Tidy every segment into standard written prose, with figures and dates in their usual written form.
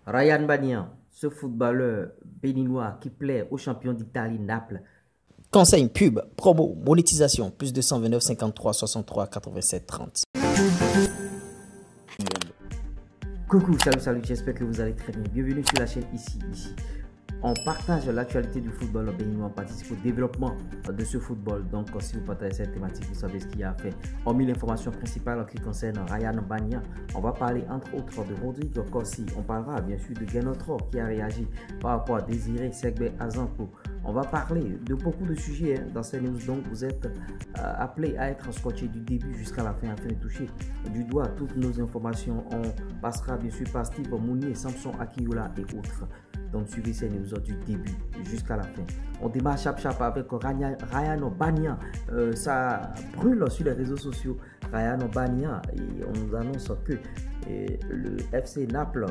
Ryan Banyan, ce footballeur béninois qui plaît aux champions d'Italie, Naples. Conseil, pub, promo, monétisation, plus 229 53 63 87 30. Coucou, salut, j'espère que vous allez très bien. Bienvenue sur la chaîne ici. On partage l'actualité du football béninois, on participe au développement de ce football. Donc, si vous partagez cette thématique, vous savez ce qu'il y a à faire. Hormis l'information principale qui concerne Ryan Banyan, on va parler entre autres de Rodrigo Corsi. On parlera bien sûr de Genotro qui a réagi par rapport à Désiré Segbe Azanko. On va parler de beaucoup de sujets dans ces news, donc vous êtes appelés à être scotchés du début jusqu'à la fin afin de toucher du doigt toutes nos informations. On passera bien sûr par Steve Mounier, Samson Akiola et autres. Donc suivez ces news du début jusqu'à la fin. On démarre chap avec Ryan Banyan. Ça brûle sur les réseaux sociaux. Ryan Banyan, et on nous annonce que le FC Naples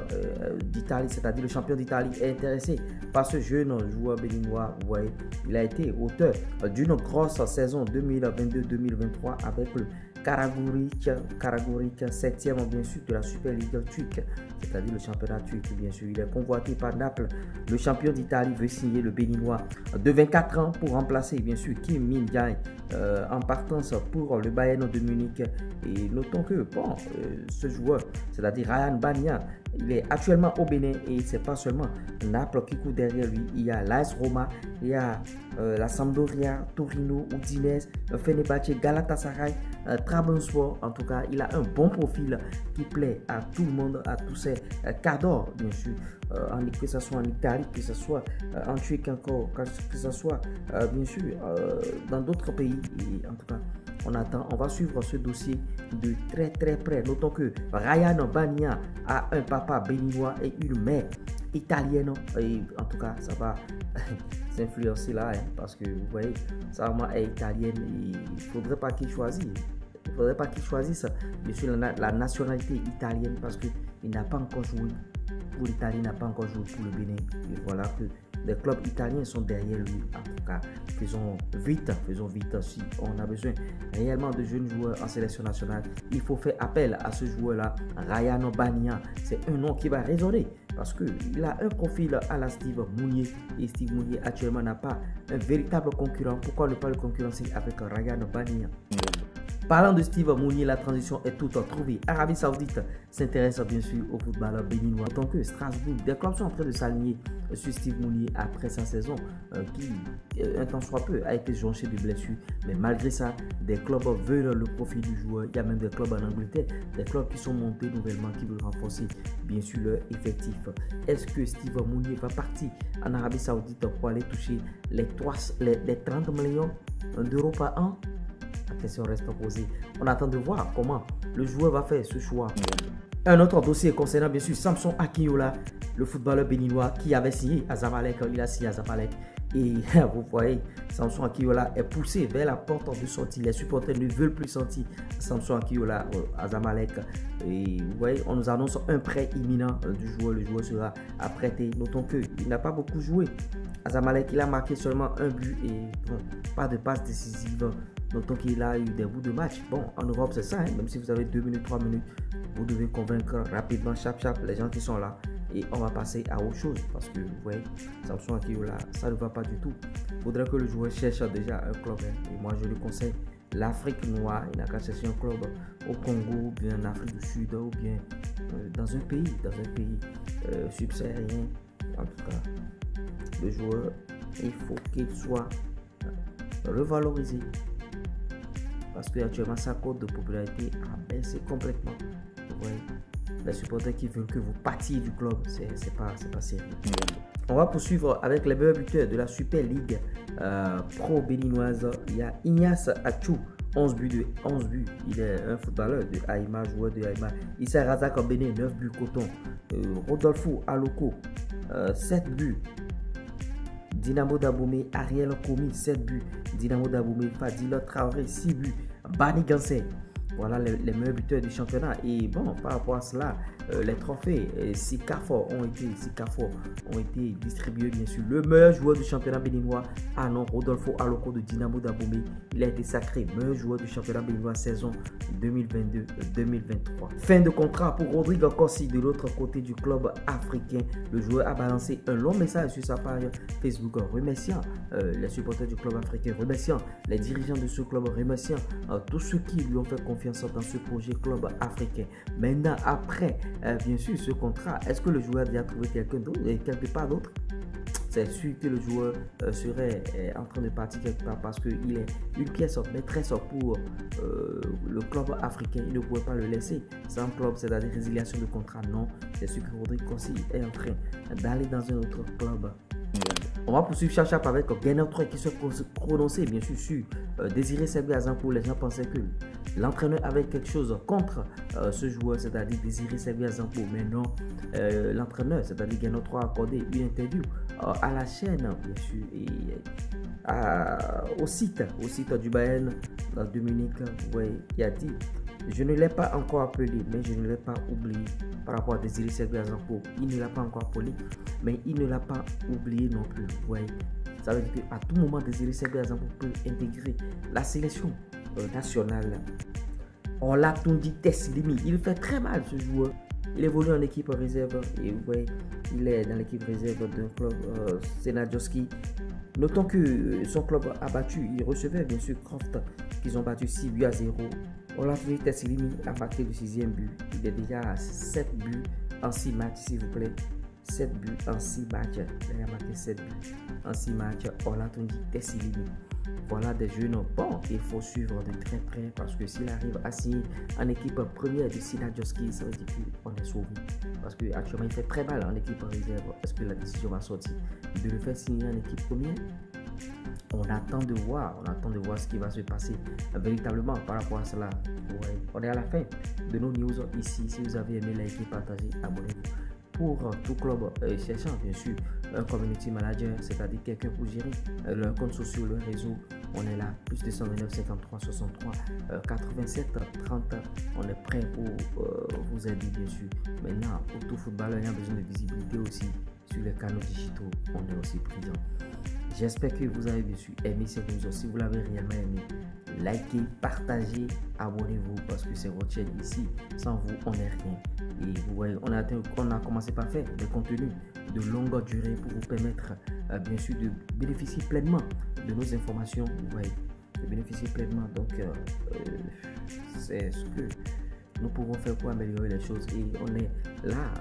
d'Italie, c'est-à-dire le champion d'Italie, est intéressé par ce jeune joueur béninois. Vous voyez, il a été auteur d'une grosse saison 2022-2023 avec le Karaguric 7e bien sûr de la Super League turque, c'est-à-dire le championnat turc bien sûr. Il est convoité par Naples. Le champion d'Italie veut signer le béninois de 24 ans pour remplacer bien sûr Kim Min-jae en partance pour le Bayern de Munich. Et notons que bon, ce joueur, c'est-à-dire Ryan Banyan, il est actuellement au Bénin et c'est pas seulement Naples qui court derrière lui. Il y a l'AS Roma, il y a la Sampdoria, Torino, Udinese, Fenerbahçe, Galatasaray, Trabzonspor. En tout cas, il a un bon profil qui plaît à tout le monde, à tous ces cadors, bien sûr, que ce soit en Italie, que ce soit en Turquie encore, que ce soit bien sûr dans d'autres pays. Et en tout cas, on va suivre ce dossier de très près. Notons que Ryan Banyan a un papa béninois et une mère italienne. Et en tout cas, ça va s'influencer là, parce que vous voyez, sa maman est italienne et il ne faudrait pas qu'il choisisse. Il ne faudrait pas qu'il choisisse bien sûr la nationalité italienne parce qu'il n'a pas encore joué pour l'Italie, n'a pas encore joué pour le Bénin. Et voilà que les clubs italiens sont derrière lui. En tout cas, faisons vite si on a besoin réellement de jeunes joueurs en sélection nationale. Il faut faire appel à ce joueur-là, Ryan Banyan. C'est un nom qui va résonner parce qu'il a un profil à la Steve Mounier. Et Steve Mounier actuellement n'a pas un véritable concurrent. Pourquoi ne pas le concurrencer avec Ryan Banyan? Parlant de Steve Mounier, la transition est toute trouvée. Arabie Saoudite s'intéresse bien sûr au football béninois. Tant que Strasbourg, des clubs sont en train de s'aligner sur Steve Mounier après sa saison qui, un temps soit peu, a été jonchée de blessures. Mais malgré ça, des clubs veulent le profil du joueur. Il y a même des clubs en Angleterre, des clubs qui sont montés nouvellement, qui veulent renforcer bien sûr leur effectif. Est-ce que Steve Mounier va partir en Arabie Saoudite pour aller toucher les 30 millions d'euros par an? La question reste posée. On attend de voir comment le joueur va faire ce choix. Un autre dossier concernant bien sûr Samson Akiola, le footballeur béninois qui avait signé à Zamalek. Il a signé à Zamalek. Et vous voyez, Samson Akiola est poussé vers la porte de sortie. Les supporters ne veulent plus sortir Samson Akiola à Zamalek. Et vous voyez, on nous annonce un prêt imminent du joueur. Le joueur sera apprêté. Notons qu'il n'a pas beaucoup joué à Zamalek. Il a marqué seulement un but et bon, pas de passe décisive. Notons qu'il a eu des bouts de match. Bon, en Europe, c'est ça. Même si vous avez 2 minutes, 3 minutes, vous devez convaincre rapidement, chap, les gens qui sont là. Et on va passer à autre chose. Parce que, vous voyez, Samson Akiola, ça ne va pas du tout. Il faudrait que le joueur cherche déjà un club. Et moi, je lui conseille l'Afrique noire. Il n'a qu'à chercher un club au Congo, ou bien en Afrique du Sud, ou bien dans un pays subsaharien. En tout cas, le joueur, il faut qu'il soit revalorisé. Parce qu'actuellement, sa cote de popularité a baissé complètement. Vous voyez, les supporters qui veulent que vous partiez du club, c'est pas sérieux. On va poursuivre avec les meilleurs buteurs de la Super League pro béninoise. Il y a Ignace Achou, 11 buts. Il est un footballeur de Aïma, joueur de Aïma. Issa Razak en Bénin, 9 buts coton. Rodolfo Aloko, 7 buts. Dynamo d'Aboumé, Ariel Komi, 7 buts. Dynamo d'Aboumé, Fadil Traoré, 6 buts. Bani Gansé. Voilà les meilleurs buteurs du championnat. Et bon, par rapport à cela, les trophées. 6 CAFOR ont été distribués, bien sûr. Le meilleur joueur du championnat béninois, non, Rodolfo Aloko de Dynamo d'Abomey, il a été sacré meilleur joueur du championnat béninois saison 2022-2023. Fin de contrat pour Rodrigue Corsi de l'autre côté du club africain. Le joueur a balancé un long message sur sa page Facebook remerciant les supporters du club africain, remerciant les dirigeants de ce club, remerciant tous ceux qui lui ont fait confiance dans ce projet club africain. Maintenant, après, bien sûr, ce contrat, est-ce que le joueur a déjà trouvé quelqu'un d'autre, quelque part d'autre? C'est sûr que le joueur serait en train de partir quelque part parce qu'il est une pièce maîtresse pour le club africain. Il ne pouvait pas le laisser sans club, c'est-à-dire résiliation de contrat. Non, c'est sûr que Rodrigue Corsi est en train d'aller dans un autre club. On va poursuivre Chachap avec Gainer 3 qui se prononçait bien sûr sur Désiré Sebi Azampo. Les gens pensaient que l'entraîneur avait quelque chose contre ce joueur, c'est-à-dire Désiré Sebi Azampo. Mais non, l'entraîneur, c'est-à-dire Gainer 3 a accordé une interview à la chaîne, bien sûr, et au site du Bayern, Dominique, qui a dit: je ne l'ai pas encore appelé, mais je ne l'ai pas oublié. Par rapport à Désiré Sebi Azampo, il ne l'a pas encore appelé, mais il ne l'a pas oublié non plus. Ça veut dire qu'à tout moment, Désiré Sebi Azampo peut intégrer la sélection nationale. On l'a tout dit, Tessilimi, il fait très mal ce joueur. Il évolue en équipe réserve et il est dans l'équipe réserve d'un club Senadjoski. Notons que son club a battu, il recevait bien sûr Croft, qu'ils ont battu 6-0. Olatunji Tessilimi a marqué le 6e but. Il est déjà à 7 buts en 6 matchs, s'il vous plaît. 7 buts en 6 matchs. Il a marqué 7 buts en 6 matchs. Olatunji Tessilimi. Voilà des jeunes. Bon, il faut suivre de très près parce que s'il arrive à signer en équipe première de Senadjoski, ça veut dire qu'on est sauvé. Parce qu'actuellement, il fait très mal en équipe réserve. Est-ce que la décision va sortir de le faire signer en équipe première? On attend de voir ce qui va se passer véritablement par rapport à cela. On est à la fin de nos news ici. Si vous avez aimé, likez, partagez, abonnez-vous. Pour tout club cherchant bien sûr un community manager, c'est-à-dire quelqu'un pour gérer leurs comptes sociaux, leur réseau, on est là, plus de 129 53 63 87 30. On est prêt pour vous aider bien sûr. Maintenant, pour tout footballeur, il y a besoin de visibilité aussi sur les canaux digitaux. On est aussi présent. J'espère que vous avez bien sûr aimé cette news. Si vous l'avez réellement aimé, likez, partagez, abonnez-vous parce que c'est votre chaîne ici. Sans vous, on n'est rien. Et vous voyez, on a commencé par faire des contenus de longue durée pour vous permettre bien sûr de bénéficier pleinement de nos informations. Vous voyez, de bénéficier pleinement. Donc, c'est ce que nous pouvons faire pour améliorer les choses. Et on est là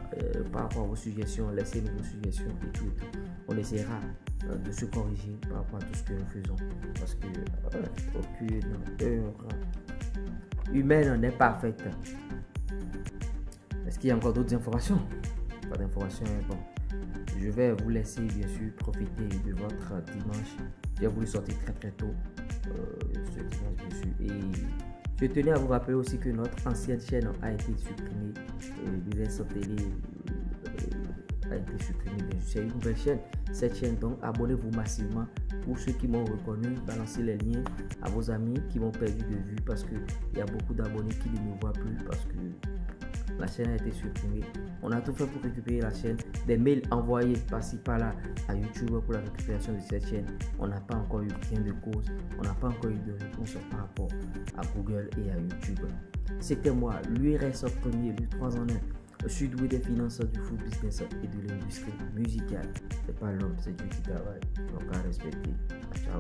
par rapport à vos suggestions. Laissez-nous vos suggestions et tout. On essaiera de se corriger par rapport à tout ce que nous faisons. Parce que aucune heure humaine n'est parfaite. Est-ce qu'il y a encore d'autres informations? Pas d'informations, bon. Je vais vous laisser bien sûr profiter de votre dimanche. J'ai voulu sortir très tôt ce dimanche bien sûr. Et je tenais à vous rappeler aussi que notre ancienne chaîne a été supprimée. L'US Télé a été supprimée. C'est une nouvelle chaîne. Cette chaîne, donc abonnez-vous massivement. Pour ceux qui m'ont reconnu, balancez les liens à vos amis qui m'ont perdu de vue parce qu'il y a beaucoup d'abonnés qui ne me voient plus parce que la chaîne a été supprimée. On a tout fait pour récupérer la chaîne. Des mails envoyés par-ci par-là à YouTube pour la récupération de cette chaîne. On n'a pas encore eu gain de cause. On n'a pas encore eu de réponse par rapport à Google et à YouTube. C'était moi, l'URS premier, le 3 en 1. Je suis doué des finances, du food business et de l'industrie musicale. C'est pas l'homme, c'est Dieu qui travaille. Donc à respecter. Ciao.